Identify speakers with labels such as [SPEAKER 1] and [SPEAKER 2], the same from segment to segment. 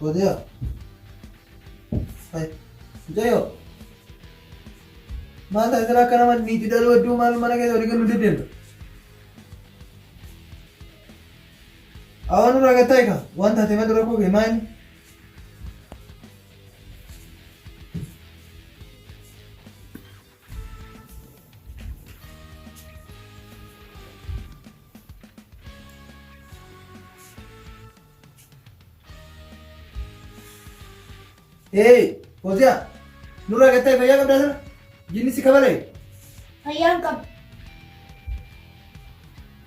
[SPEAKER 1] Podia. Hai. Jayo. Mata isra kana man niti dalu adu mal mana ke ori kan udin. Awanu ragatai ka. Wanta tema dura ko ge man. Hey, Podia. Nura gatai bhaiya kab dasar? Jinni si khabar hai?
[SPEAKER 2] Ayyan kab.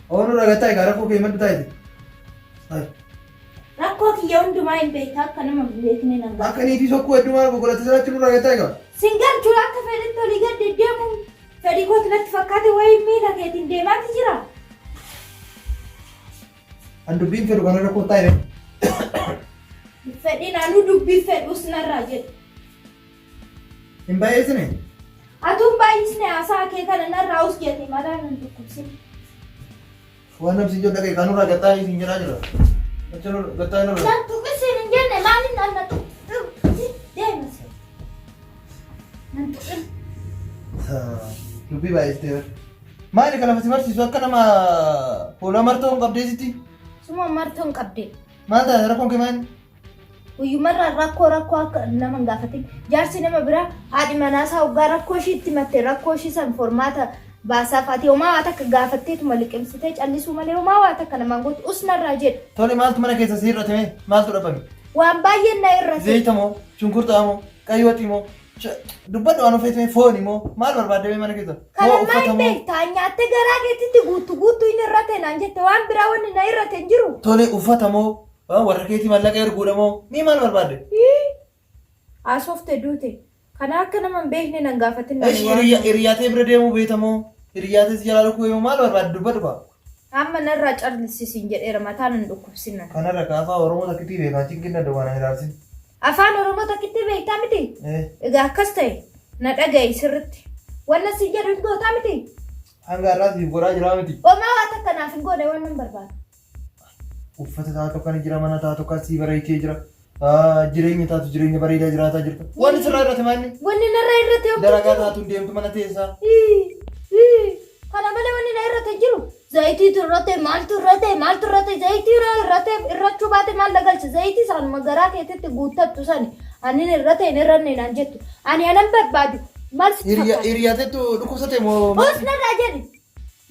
[SPEAKER 1] Awan nura gatai gara ko ke man batai thi. Hai.
[SPEAKER 2] Rakko ki yaun dumain beita kana ma lekne nanga.
[SPEAKER 1] Akani thi sokku aduma ko gola tsara chunu nura gatai ka.
[SPEAKER 2] Singal chura ka fere to liga dedemu. Feri ko tnat fakate wai me lage tin demati jira.
[SPEAKER 1] Andu bin feru kana ko tai ne.
[SPEAKER 2] Fedi nanu dubbi fed usna rajet.
[SPEAKER 1] Imbai isne.
[SPEAKER 2] Atum bai isne asa ke kana na raus ke ti mara nan dukupsi.
[SPEAKER 1] Wanam si joda ke kanura gatai si jira jira. Chalo gatai na.
[SPEAKER 2] Na tu ke sin jenne mali nan na tu. Demas. Nan tu.
[SPEAKER 1] Ha. Lubi bai isne. Mali kana fasi marsi so kana ma pola marto ngabde siti.
[SPEAKER 2] Semua marton kabde.
[SPEAKER 1] Mata rakon ke man.
[SPEAKER 2] Uyumarra rakkoo akka nama hin gaafatin jaarsi nama bira haadhi manaasaa waggaa rakkoo ishii itti mattee rakkoo ishii san formaata baasaa faati homaa waa takka gaafatteetuma liqimsitee callisuu malee homaa waa takka namaan gootu usnarraa jedhu.
[SPEAKER 1] Tole maaltu mana keessa si hir'atame maaltu dhabame?
[SPEAKER 2] Waan baay'een na irrate.
[SPEAKER 1] Zayita moo shunkurtaa moo qayyootii moo dubbadhu waan ofeetame fooni moo maal barbaadame mana keessa?
[SPEAKER 2] Kana maal beektaa nyaattee garaa keetitti guutuu hin irrate naan jette waan biraa wanni na irrate hin jiru.
[SPEAKER 1] Tole uffata moo warra keetii mallaqa erguudha moo mii maal barbaadde?
[SPEAKER 2] Asoofte duute kana akka nama hin beekne nan gaafatin.
[SPEAKER 1] Hiriyaatee bira deemuu beektamoo hiriyaatee si jalaa lukkuu maal barbaadde dubbadhu qaba.
[SPEAKER 2] Amma narraa callisiisin jedheera mataan hin dhukkubsinna.
[SPEAKER 1] Kanarra ka afaan Oromoo takkitti beekaa cinqinna dawwana hiraarsin.
[SPEAKER 2] Afaan Oromoo takkitti beektaa miti? Egaa akkas ta'e na dhaga'i sirritti. Wanna si jedhu hin gootaa miti?
[SPEAKER 1] Hanga har'aa siif godhaa jiraa miti.
[SPEAKER 2] Omaa waa takka naaf hin goone waan nan barbaadu.
[SPEAKER 1] Uffata taatu kan jira mana taatu kan si bareechee jira. Jireenya taatu jireenya bareedaa jiraataa jirta. Wanni sirraa irratti maanni?
[SPEAKER 2] Wanni narra irratti yoo
[SPEAKER 1] dalagaa taatu deemtu mana teessaa.
[SPEAKER 2] Kana malee wanni na irratti jiru. Zayitii turrate maaltu irrate zayitii irrate irrachuu baate maal dagalcha zayitii saanuma garaa keetitti guuttattu sani ani irrate hin irranne naan jettu ani anan barbaadu maal si fakkaata?
[SPEAKER 1] Hiriyaateettu dhukkubsate moo?
[SPEAKER 2] Os narraa jedhi.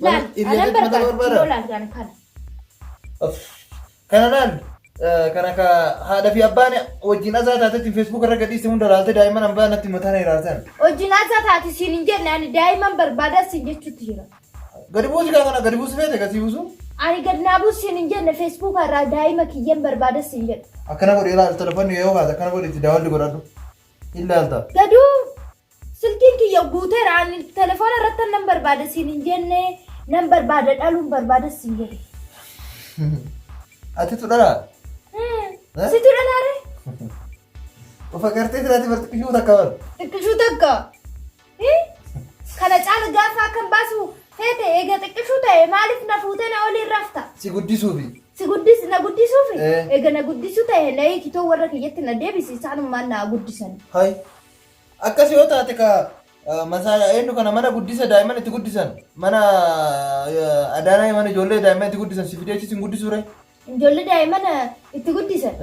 [SPEAKER 2] Laal anan barbaadu laal kan kana.
[SPEAKER 1] Kanaan kana ka haadha fi abbaan wajjin asaa taatetti Facebook irra gadhiiste hunda laalte daa'imman hambaa natti mataan hiraarsan.
[SPEAKER 2] Wajjin asaa taate siin hin jenne ani daa'imman barbaadaa siin jechuutti jira.
[SPEAKER 1] Gadi buusi kaa kana gadi buusi feete gasii buusu?
[SPEAKER 2] Ani gadi naa buusi siin hin jenne Facebook irraa daa'ima kiyyan barbaadaa siin jedha.
[SPEAKER 1] Akkana godhee ilaal telefoonni yoo kaasa akkana godhe itti daawwaddi godhadhu. Ilaalta.
[SPEAKER 2] Gaduu silkiin kiyya guuteera ani telefoona irratti nan barbaada siin hin jenne nan barbaada dhaluun barbaada siin jedhe.
[SPEAKER 1] Ati tu dhala?
[SPEAKER 2] Situ dhalaare?
[SPEAKER 1] Ufa gartee jiraati bar xiqqishuu takka bar.
[SPEAKER 2] Xiqqishuu takka? Kana caala gaafa akkan baasu feete eega xiqqishuu ta'e maaliif na fuutee na olii rafta?
[SPEAKER 1] Si guddisuufi.
[SPEAKER 2] Na guddisuufi? Eega na guddisuu ta'e na hiikitoo warra kiyyatti na deebisi isaanummaan na guddisan.
[SPEAKER 1] Hai. Akkas yoo taate ka masaa eenyu kana mana guddisa daa'imman itti guddisan mana adaanaa mana ijoollee daa'imman itti guddisan si fidee achi guddisuu ree?
[SPEAKER 2] Ijoollee daa'imman itti guddisan.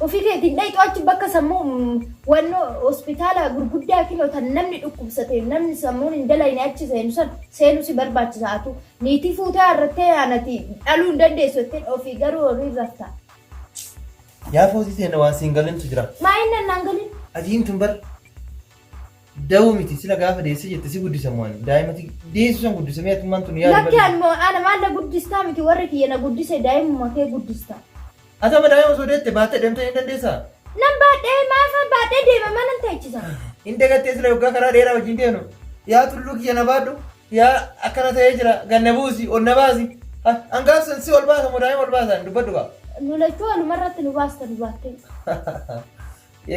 [SPEAKER 2] Ofii keetiin dhayitu achi bakka sammuu wanno hospitaala gurguddaa kinoo tan namni dhukkubsate namni sammuun hin dalayne achi seenu san seenuu si barbaachisaatu niitii fuutee harrattee aanati dhaluu hin dandeessu ittiin ofii garuu horii rafta.
[SPEAKER 1] Yaa foosii seena waan siin galintu jira.
[SPEAKER 2] Maa inni naan galin?
[SPEAKER 1] Ajiin tun bar dawu miti sila gaafa deesse jette si guddisamu waan daa'imati deessu san guddisamee atummaan tun yaadu.
[SPEAKER 2] Lakki ana maal guddistaa miti warri kiyya na guddise daa'imuma kee guddista.
[SPEAKER 1] Atama daa'ima osoo deette baattee deemtee hin dandeessaa?
[SPEAKER 2] Nan baadhee maafan baadhee deema mana teechisa.
[SPEAKER 1] Hin dagattee sila yoggaa karaa dheeraa wajjin deenu yaa tulluu kiyya na baadhu yaa akkana ta'ee jira ganna buusi ol na baasi hangaaf san si ol baasa moo daa'ima ol baasan dubbadhu qaba.
[SPEAKER 2] Nu lachuu walumarratti nu baasta nu baattee.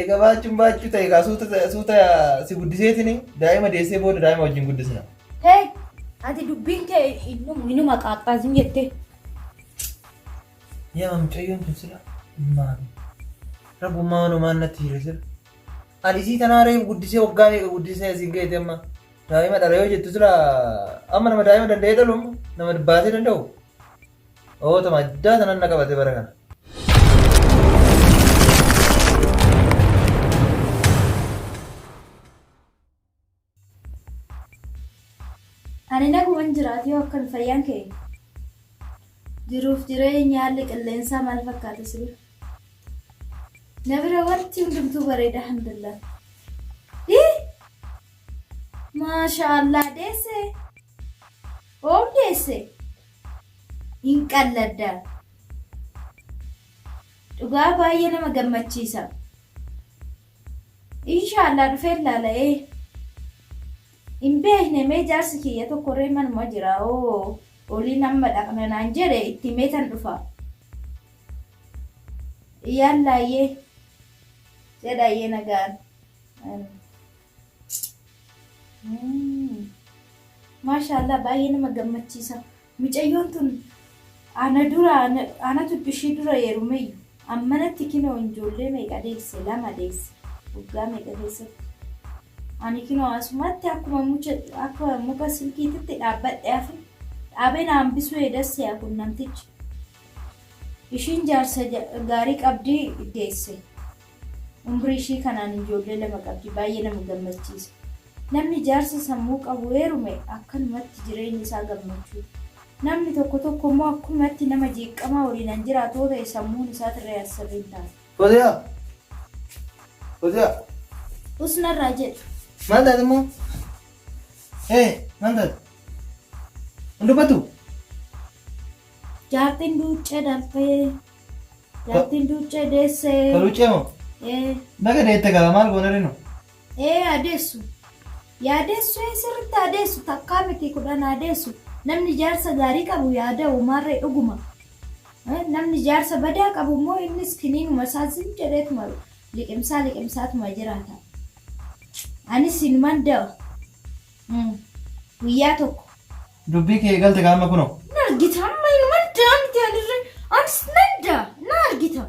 [SPEAKER 1] Egaa baachuun baachuu ta'e egaa suuta si guddiseetini daa'ima deessee booda daa'ima wajjin guddisna.
[SPEAKER 2] Hee ati dubbiin kee inuma qaaqqaasin jettee.
[SPEAKER 1] Yaa mucayyoon kun sila maami Rabbummaa wanumaan natti hire jira. Ani isii tanaaree guddisee waggaa meeqa guddisee asiin ga'eeti amma. Daa'ima dhala yoo jettu sila amma nama daa'ima danda'ee dhalu nama baatee danda'u. Ootama addaa tanan na qabate bara kana.
[SPEAKER 2] Ani nagumaan jiraatu yoo akkan fayyaan ka'e jiruuf jireenya haalli qilleensaa maal fakkaata siree? Na bira wanti hundumtuu bareeda alhamdulillah. Maashaallah deesse. Oom deesse. Hin qalladda. Dhugaa baay'ee nama gammachiisa. Inshaallah dhufee laala'ee. Hin beekne mee jaarsi kiyya tokkorree manuma jira olii nama dhaqna naan jedhe itti meetan dhufa. Yallaayyee jedhayyee nagaan. Maashaallah baay'ee nama gammachiisa. Mucayyoon tun anatu ishii dura yeerumeeyyu ammanatti kinoo ijoollee meeqa deesse lama deesse waggaa meeqa keessatti. Ani kinoo asumatti akkuma muka silkiititti dhaabbadheef dhaabeen hambisuu eedasse kun namtichi. Ishiin jaarsa gaarii qabdii deesse. Umrii ishii kanaan ijoollee lama qabdi baay'ee nama gammachiisa. Namni jaarsa sammuu qabu heerume akkanumatti jireenya isaa gammachuu. Namni tokko tokko immoo akkumatti nama jeeqamaa waliin jiraatu ta'e sammuun isaa tirree asirrii ta'a.
[SPEAKER 1] Fooziyaa.
[SPEAKER 2] Usnarraa jedhu.
[SPEAKER 1] Maal taate immoo? Maal taate? Hin dubbatu?
[SPEAKER 2] Jaartiin duuccee darbee. Jaartiin duuccee deessee.
[SPEAKER 1] Ka duuccee moo? Baga deette qaba maal goona rinu?
[SPEAKER 2] Adeessu. Yaadeessu sirriitti adeessu takkaa miti kudhan adeessu. Namni jaarsa gaarii qabu yaada uumaarree dhuguma. Namni jaarsa badaa qabu immoo innis kiniinuma isaatiin jedheetuma liqimsaatuma jiraata. Anis inumaan da'a. Guyyaa tokko.
[SPEAKER 1] Dubbii kee galte gaama kunoo.
[SPEAKER 2] Na argita amma inumaan da'a miti alirree. Anis nan da'a na argita.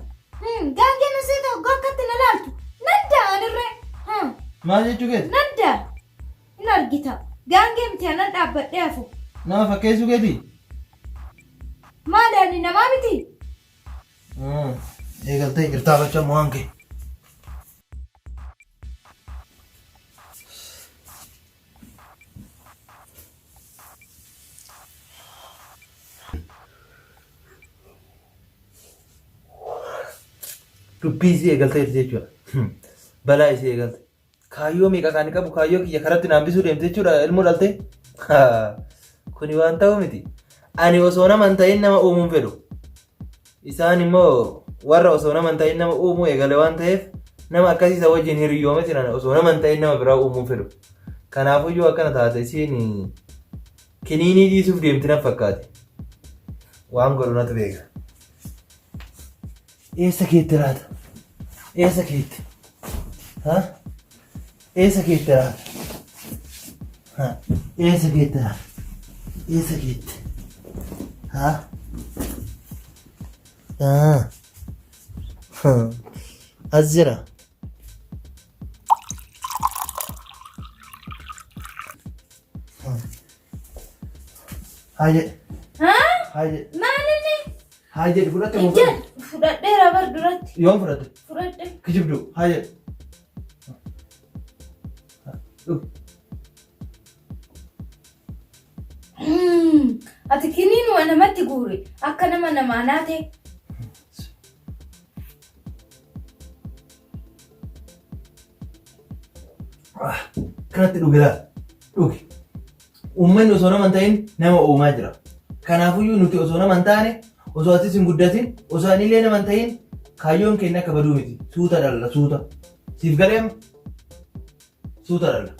[SPEAKER 2] Gaangee na seeta hoggaa akkatti na laaltu. Nan da'a alirree.
[SPEAKER 1] Maal jechuu keeti?
[SPEAKER 2] Nan da'a. Na argita. Gaangee miti anan dhaabbadhee hafu.
[SPEAKER 1] Nama fakkeessuu keeti?
[SPEAKER 2] Maali ani namaa miti?
[SPEAKER 1] Eegaltee jirtaa bachaa mo'aan kee. Dubbii isii eegalteeti jechuudha. Balaa isii eegalte. Kaayyoo meeqa kan qabu kaayyoo kiyya karatti naambisuu deemte jechuudha ilmoo dhaltee. Kuni waan ta'u miti. Ani osoo nama hin ta'in nama uumuun fedhu. Isaan immoo warra osoo nama hin ta'in nama uumuu eegale waan ta'eef nama akkasiisa wajjin hiriyoome jiran osoo nama hin ta'in nama biraa uumuun fedhu. Kanaafuyyuu akkana taate isiin kiniinii dhiisuuf deemti na fakkaate. Waan godhu natu beeka. Eessa keetti laata? Eessa keetti? Eessa keetti laata? Eessa keetti laata? Eessa keetti? As jira. Haa jedhe.
[SPEAKER 2] Maalinni?
[SPEAKER 1] Haa jedhe fudhatte moo
[SPEAKER 2] fudhatte? Fudhadheera bar duratti.
[SPEAKER 1] Yoom fudhatte?
[SPEAKER 2] Fudhadhe.
[SPEAKER 1] Kijibduu haa jedhe.
[SPEAKER 2] Ati kiniinuma namatti guuri akka nama namaa naate.
[SPEAKER 1] Kanatti dhuge laata? Dhuge. Uummanni osoo nama hin ta'in nama uumaa jira. Kanaafuyyuu nuti osoo nama hin taane osoo atis hin guddatin osoo anillee nama hin ta'in kaayyoon keenya akka baduu miti. Suuta dhalla suuta. Siif galeema? Suuta dhalla.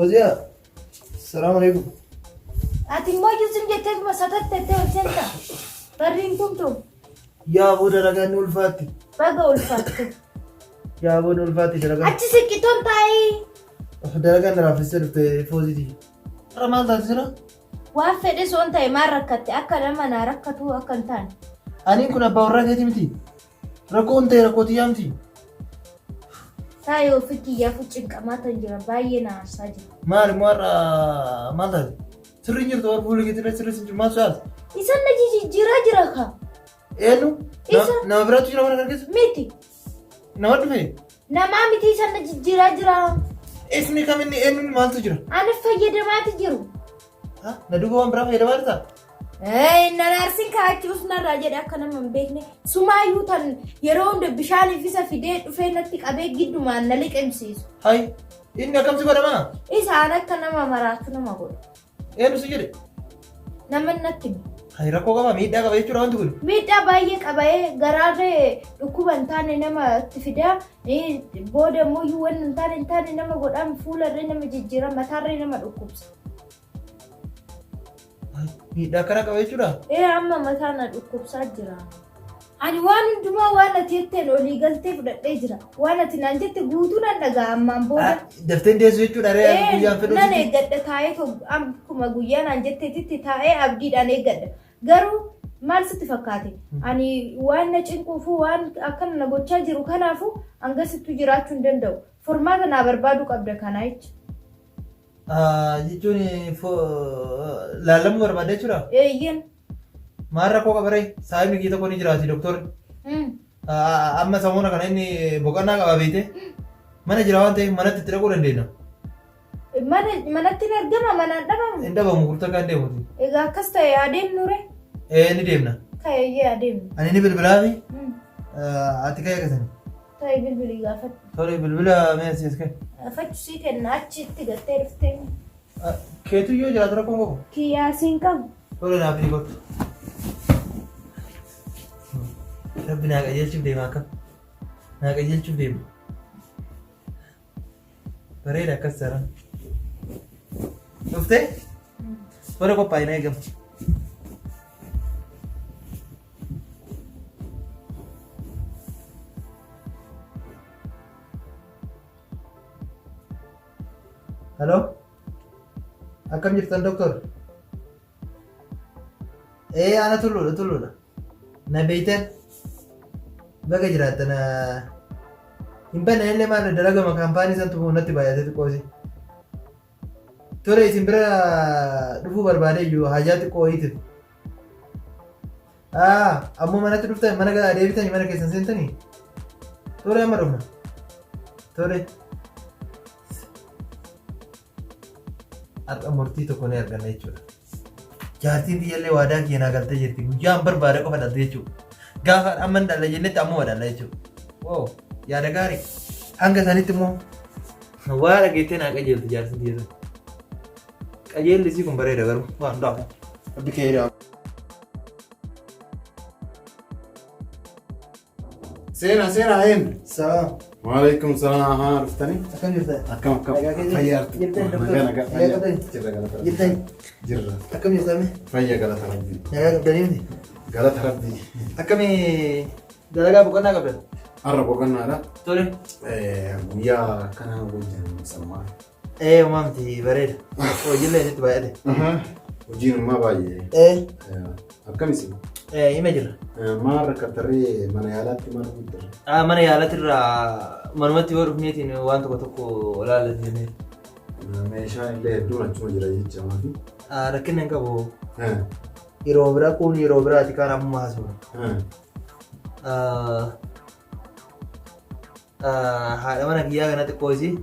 [SPEAKER 1] Fozia, salam alaikum.
[SPEAKER 2] Ati immoo iyyuu jettee masatattee hojjetta. Barriin kuntu
[SPEAKER 1] Yaa booda dalagaan ulfaatti.
[SPEAKER 2] baga ulfaatte.
[SPEAKER 1] Yaa booda ulfaatti dalagaan.
[SPEAKER 2] Achi siqqitoon taa'ee
[SPEAKER 1] Dalagaan raafistee dhufte Fozitii. Har'a maal taasisira?
[SPEAKER 2] waan fedhe soon ta'e maal rakkatte akka nama naa rakkatu akka hin taane.
[SPEAKER 1] Aniin kun abbaa warraa keetii miti. Rakkoon ta'e rakkootii yaamti.
[SPEAKER 2] Taa'ee ofii kiyyaafuu cinqamaa tan jira baay'ee na aarsaa jira.
[SPEAKER 1] Maal immoo har'a maal taate? Sirriin jirtu warra fuula keetii sirrii sin maal so'aati?
[SPEAKER 2] Isan na jijjiiraa jira ka.
[SPEAKER 1] Eenyu?
[SPEAKER 2] Isa.
[SPEAKER 1] Nama biraatu jira mana kana keessa?
[SPEAKER 2] Miti.
[SPEAKER 1] Nama dhufe?
[SPEAKER 2] Namaa miti isan na jijjiiraa jira.
[SPEAKER 1] Isni kam inni eenyuun maaltu jira?
[SPEAKER 2] Ani fayyadamaati jiru.
[SPEAKER 1] Na duuba waan biraa fayyadamaa jirta?
[SPEAKER 2] Na naarsin kaachuus narraa jedhe akka nama hin beekne. Sumaayyuu tan yeroo hunda bishaaniif isa fidee dhufee natti qabee giddumaan na liqimsiisu.
[SPEAKER 1] Hayi, inni akkamsi godhamaa?
[SPEAKER 2] Isaan akka nama maraatu nama godha.
[SPEAKER 1] Eenyu si jedhe?
[SPEAKER 2] Nama natti hime.
[SPEAKER 1] Hayi rakkoo qaba miidhaa qaba jechuudha wanti kun.
[SPEAKER 2] Miidhaa baay'ee qabee garaarree dhukkuba hin taane nama itti fidaa booda immoo iyyuu waan hin taane nama godhaan fuularree nama jijjiira mataarree nama dhukkubsa.
[SPEAKER 1] Miidhaa akkana qaba jechuudha?
[SPEAKER 2] Amma mataa na dhukkubsaa jira. Ani waan hundumaa waan ati jetteen olii galtee fudhadhee jira. Waan ati naan jette guutuu nan dhagaa ammaan booda.
[SPEAKER 1] Dafteen deessu jechuudha ree guyyaan fedhu.
[SPEAKER 2] Nan eeggadha taa'ee akkuma guyyaa naan jetteetitti taa'ee abdiidhaan eeggadha. Garuu maal sitti fakkaate? Ani waan na cinquufu waan akkana na gochaa jiru kanaafu hangasittuu jiraachuu hin danda'u. Furmaata naa barbaaduu qabda kanaa jecha.
[SPEAKER 1] Jechuun laallamuu barbaadee jechuudha?
[SPEAKER 2] Eeyyen.
[SPEAKER 1] Maal rakkoo qaba ree? Saayibni kii tokko ni jiraati doktorri. Amma samuuna kana inni boqonnaa qaba beekte. Mana jira waan ta'eef manatti itti dhaquu dandeenya.
[SPEAKER 2] Manatti hin argama manaan dhabamu.
[SPEAKER 1] Hin dhabamu gurta kan deemuti.
[SPEAKER 2] Egaa akkas ta'e adeemnu ree?
[SPEAKER 1] Ni deemna.
[SPEAKER 2] Ka'eeyyee adeemnu.
[SPEAKER 1] Ani ni bilbilaafi? Ati ka'ee akkasani?
[SPEAKER 2] Ta'e bilbilii gaafadhu.
[SPEAKER 1] Tole bilbila meeshaa kee.
[SPEAKER 2] Fachu sii kenna achitti gattee dhuftee.
[SPEAKER 1] Keetu yoo jiraatu rakkoon qabu?
[SPEAKER 2] Kiyyaasiin qabu.
[SPEAKER 1] Tole naaf ni kottu. Rabbi naa qajeelchuuf deema akkam. Naa qajeelchuuf deema. Bareeda akkas taran. Dhuftee? Tole qophaa'inaa eegama. Halo? Akkam jirtan doktor? Ana tulluudha. Na beeytan? Baga jiraatan hin banne illee maal dalagama kaampaanii santu natti baay'atee xiqqoosi. Tole isin bira dhufuu barbaadee iyyuu hajaa xiqqoo wayiitiif. Ammoo manatti dhuftan mana deebitanii mana keessan seentanii? Tole amma dhufna. Tole. Har'a murtii tokko ni arganna jechuudha. Jaartiin xiyyaallee waadaa keenyaa galtee jirti. Guyyaan barbaade qofa dhalte jechuudha. Gaafa amma hin dhalla jennetti ammoo dhalla jechuudha. Woo yaada gaarii. Hanga sanitti immoo waa dhageettee naa qajeelti jaartiin xiyyaallee. Qajeelli isii kun bareeda garuu waan dhaabu. Abbi kee dhaa.
[SPEAKER 3] Seena een.
[SPEAKER 1] Salaam.
[SPEAKER 3] Waalaikum salaam. Dhuftanii?
[SPEAKER 1] Akkam jirta?
[SPEAKER 3] Akkam. Fayyaartu.
[SPEAKER 1] Jirtan?
[SPEAKER 3] Jirra.
[SPEAKER 1] Akkam jirtame?
[SPEAKER 3] Fayya galata rabbii.
[SPEAKER 1] Nagaa qabdanii miti?
[SPEAKER 3] Galata rabbii.
[SPEAKER 1] Akkamii dalagaa boqonnaa qabdan?
[SPEAKER 3] Har'a boqonnaadha.
[SPEAKER 1] Tole.
[SPEAKER 3] Guyyaa akkanaa wajjin sammaa.
[SPEAKER 1] Maamti bareeda. Hojiillee isitti baay'ate.
[SPEAKER 3] Hojiin immoo baay'ee. Akkamis?
[SPEAKER 1] Hima jira.
[SPEAKER 3] Maal rakkattarree mana yaalaatti maal guddarre?
[SPEAKER 1] Mana yaalaatti irraa manumatti yoo dhufneetiin waan tokko ilaallatee.
[SPEAKER 3] Meeshaan illee hedduun achuma jira jecha maafi.
[SPEAKER 1] Rakkinni hin qabu. Yeroo biraa kun yeroo biraati kaan amma haasuma. Haadha mana kiyyaa kanatti qoosii.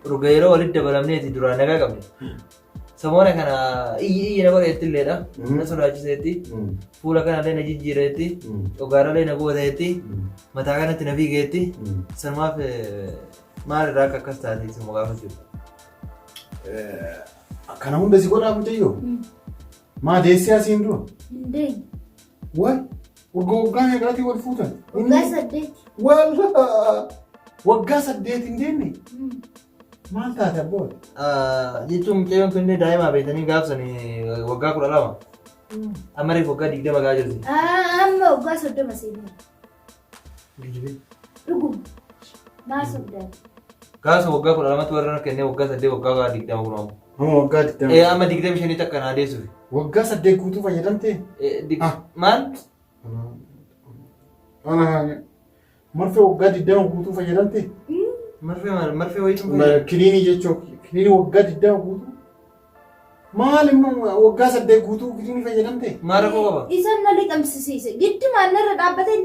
[SPEAKER 1] Dhuga yeroo walitti dabalamneeti duraan nagaa qabne. Samoona kana iyyi nama qajeeltilleedha. Na sodaachiseetti. Fuula kanallee na jijjiireetti. Dhugaarallee na gooteetti. Mataa kanatti na fiigeetti. Sanumaaf maal irraa akka akkas taatee si mogaafachuudha.
[SPEAKER 3] Kana hunda si godhaa mucayyoo? Maa deessee asiin dura?
[SPEAKER 2] Hindee.
[SPEAKER 3] Wal? Waggaa meeqaatii wal fuutan?
[SPEAKER 2] Waggaa 8.
[SPEAKER 3] Wal waggaa 8 hin deemne? Maal taate abboon?
[SPEAKER 1] Jechuun mucayyoon kun illee daa'ima beekanii gaafsanii waggaa 12. Amma reef waggaa 20 gaa jirti.
[SPEAKER 2] Amma waggaa 30 seenaa. Dhuguma. Maa soddaan.
[SPEAKER 1] Gaasa waggaa 12 warra kennee waggaa 8 waggaa 20 kunuun.
[SPEAKER 3] Amma waggaa 20.
[SPEAKER 1] Amma 25 takka naa deessuuf.
[SPEAKER 3] Waggaa 8 guutuu fayyadamtee?
[SPEAKER 1] Maal?
[SPEAKER 3] Marfee waggaa 20 guutuu fayyadamtee?
[SPEAKER 1] Marfee wayituu
[SPEAKER 3] kiliinii jechuun kiliinii waggaa 20 guutuu maal immoo waggaa 8 guutuu kiliinii fayyadamte
[SPEAKER 1] maara koo qaba
[SPEAKER 2] isaan na liqamsiise giddumaan narra dhaabbatee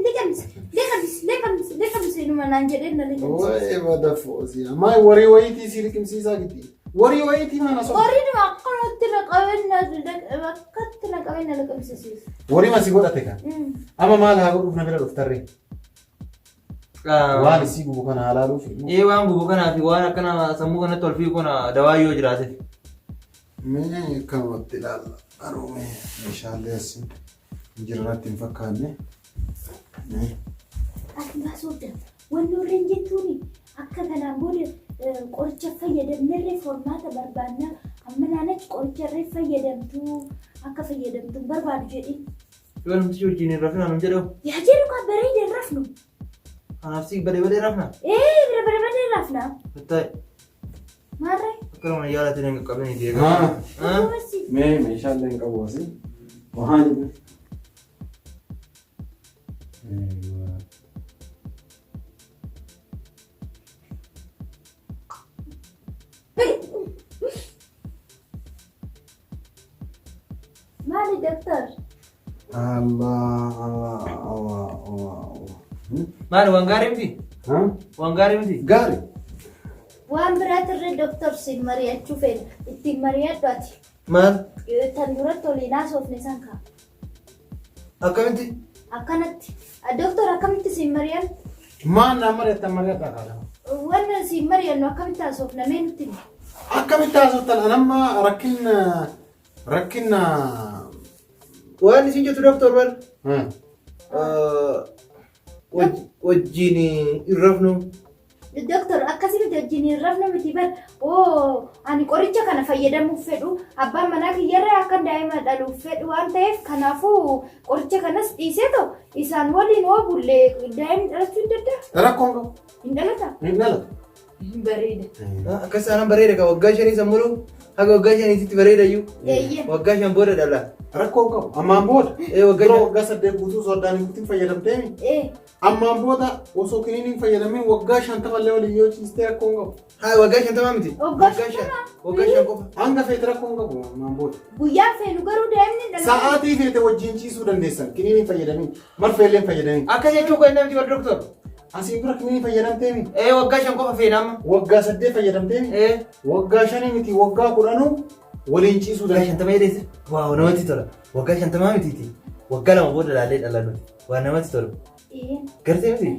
[SPEAKER 2] liqamsi numa naan jedhee na liqamsiise
[SPEAKER 3] waa'ee bada foosii ammaa warii wayitii si liqimsiisaa gitti warii wayitii maana soba
[SPEAKER 2] warii numa akkanatti naqamee na liqamsiise
[SPEAKER 3] warii masi godhate kan amma maal haa godhuuf na bira dhuftarree waan isii gubu kana halaaluuf
[SPEAKER 1] waan gubu kanaa fi waan akkana sammuu kanatti ol fiiguu kana dawaa yoo jiraate
[SPEAKER 3] mee kamatti ilaalla aroome meeshaalee asiin jirratti hin fakkaanne
[SPEAKER 2] ati baasooda wanni warreen jettuuni akka kanaan booda qoricha fayyadamnerree formaata barbaannaa amma naanach qoricharree fayyadamtuu akka fayyadamtuu barbaadu jedhi
[SPEAKER 1] yoo namtichi wajjin hin rafnaa nun jedhamu
[SPEAKER 2] yaa jedhu kaa bareeda hin rafnu
[SPEAKER 1] Anafsi bade rafna.
[SPEAKER 2] Bade rafna.
[SPEAKER 1] Betul.
[SPEAKER 2] Mare.
[SPEAKER 1] Kalau mana jalan tu yang kau ni dia.
[SPEAKER 3] Meeshaalee qabu asii. Waan jiru.
[SPEAKER 2] Mari dokter.
[SPEAKER 3] Allah.
[SPEAKER 1] Mana wanggari mesti? Wanggari mesti?
[SPEAKER 3] Gari.
[SPEAKER 2] Wan beratur dokter sin Maria Chufen. Itti Maria dot.
[SPEAKER 1] Mal?
[SPEAKER 2] Tandurat tolina sofne sangka.
[SPEAKER 1] Akamiti?
[SPEAKER 2] Akanati. Dokter akamiti sin Maria?
[SPEAKER 3] Mana Maria Maria takala.
[SPEAKER 2] Wan sin Maria no akamita sofna menutin.
[SPEAKER 3] Akamita softan anamma rakkina
[SPEAKER 1] Wan isin jatuh dokter bal? Wajjini irrafnu.
[SPEAKER 2] Dokter akkasii wajjini irrafnu miti bar ani qoricha kana fayyadamuuf fedhu abbaan manaa kiyyarraa akka daa'ima dhaluuf fedhu waan ta'eef kanaafuu qoricha kanas dhiiseeto isaan waliin bullee daa'imni dhalachuu hin danda'a.
[SPEAKER 3] Rakkoon qabu.
[SPEAKER 2] Hin dhalata.
[SPEAKER 3] Hin dhalatu.
[SPEAKER 2] Bareeda.
[SPEAKER 1] Akkas aanan bareeda ka waggaa 5 sammuu haga waggaa 5 bareeda iyyuu. Waggaa 5 booda dhala.
[SPEAKER 3] Rakkoon qabu. Ammaan booda. Waggaa 8 guutuu soddaan guutuu fayyadamteemi. Ammaan booda osoo kiniin fayyadameen waggaa 50 illee waliin yoo ciistee rakkoon qabu.
[SPEAKER 1] Haa waggaa 50 miti.
[SPEAKER 2] Waggaa 5
[SPEAKER 1] qofa.
[SPEAKER 3] Hanga feete rakkoon qabu ammaan booda.
[SPEAKER 2] Guyyaa feenu garuu daa'imni dhalata.
[SPEAKER 3] Sa'aatii feete wajjin ciisuu dandeessan kiniin fayyadamiin marfeellee fayyadamiin.
[SPEAKER 1] Akka jechuun kun namti wal doktor.
[SPEAKER 3] Asiin dura kiniin fayyadamteemi.
[SPEAKER 1] Waggaa 5 qofa feenama.
[SPEAKER 3] Waggaa 8 fayyadamteemi. Waggaa 5 miti waggaa 10 waliin ciisuu dandeessan.
[SPEAKER 1] 50 jedhees. Waaw namatti tola. Waggaa 50 miti. Waggaa 2 booda laalee dhalanu. Waa namatti tola. Gartee miti?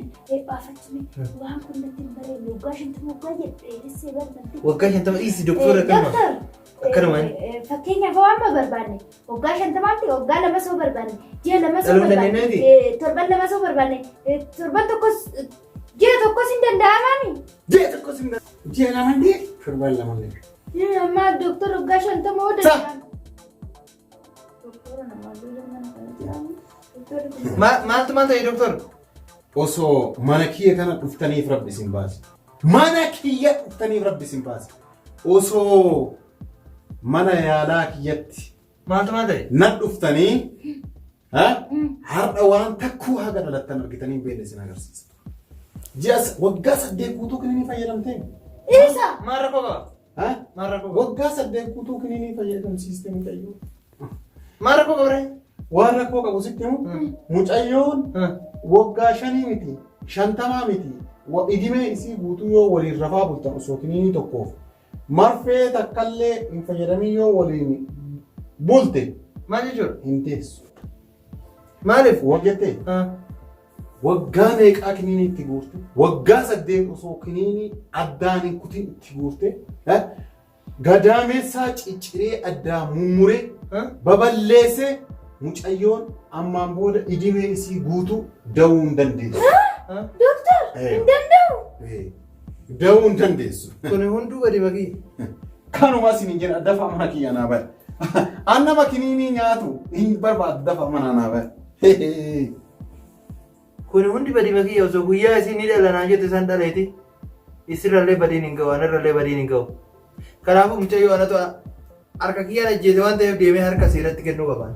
[SPEAKER 2] Baafachime waan kun natti hin bareedne waggaa 50 waggaa jedhee barbaadde.
[SPEAKER 1] Waggaa 50 dhiisi doktora kanuma. Akkanuma.
[SPEAKER 2] Fakkeenyaaf waan barbaanne waggaa 50tti waggaa 2 soo barbaanne ji'a 2 soo barbaanne torban 2 soo barbaanne torban tokkos ji'a tokkos hin danda'amaami.
[SPEAKER 3] Ji'a tokkos hin danda'amaami. Ji'a 2 ndee torban 2 ndee.
[SPEAKER 2] Amma doktora waggaa 50 moo danda'ama.
[SPEAKER 1] Maaltu ta'e doktor?
[SPEAKER 3] Osoo mana kiyya kana dhuftaniif rabbi isin baase. Mana kiyya dhuftaniif rabbi isin baase. Osoo mana yaalaa kiyyatti.
[SPEAKER 1] Maaltu ta'e?
[SPEAKER 3] Na dhuftanii har'a waan takkuu haga dhalattan argitanii beela isin agarsiisa. Ji'as waggaa 8 guutuu kiniin fayyadamtee.
[SPEAKER 2] Isa.
[SPEAKER 1] Maal rakkoo qaba? Maal rakkoo qaba?
[SPEAKER 3] Waggaa 8 guutuu kiniin fayyadamsiistee mucayyoo.
[SPEAKER 1] Maal rakkoo qaba?
[SPEAKER 3] Waan rakkoo qabu sitti himu mucayyoon waggaa 5 miti 50 miti idimee isii guutuu yoo waliin rafaa bultan osoo kiniinii tokkoof marfee takkallee hin fayyadamin yoo waliin bulte
[SPEAKER 1] maal jechuudha?
[SPEAKER 3] Hin teessu.
[SPEAKER 1] Maaliif?
[SPEAKER 3] Waggattee waggaa meeqaa kiniinii itti guurte waggaa 8 osoo kiniinii addaan hin kutin itti guurte gadaameessaa cicciree addaa mummuree baballeessee mucayyoon ammaan booda idimee isii guutuu da'uu hin dandeessu.
[SPEAKER 2] Doktor hin danda'u.
[SPEAKER 3] da'uu hin dandeessu.
[SPEAKER 1] Kuni hunduu badi bakii.
[SPEAKER 3] Kanuma isin jedha dafa mana kiyya naa bara. An nama kiniinii nyaatu hin barbaadu dafa mana naa bara.
[SPEAKER 1] Kuni hundi badi bakii osoo guyyaa isin ni dhalanaa jette san dhaleeti. Isirrallee badiin hin ga'u, anarrallee badiin hin ga'u. Kanaafuu mucayyoo anatu harka kiyyaa ajjeese waan ta'eef deemee harka seeratti kennuu qabaan.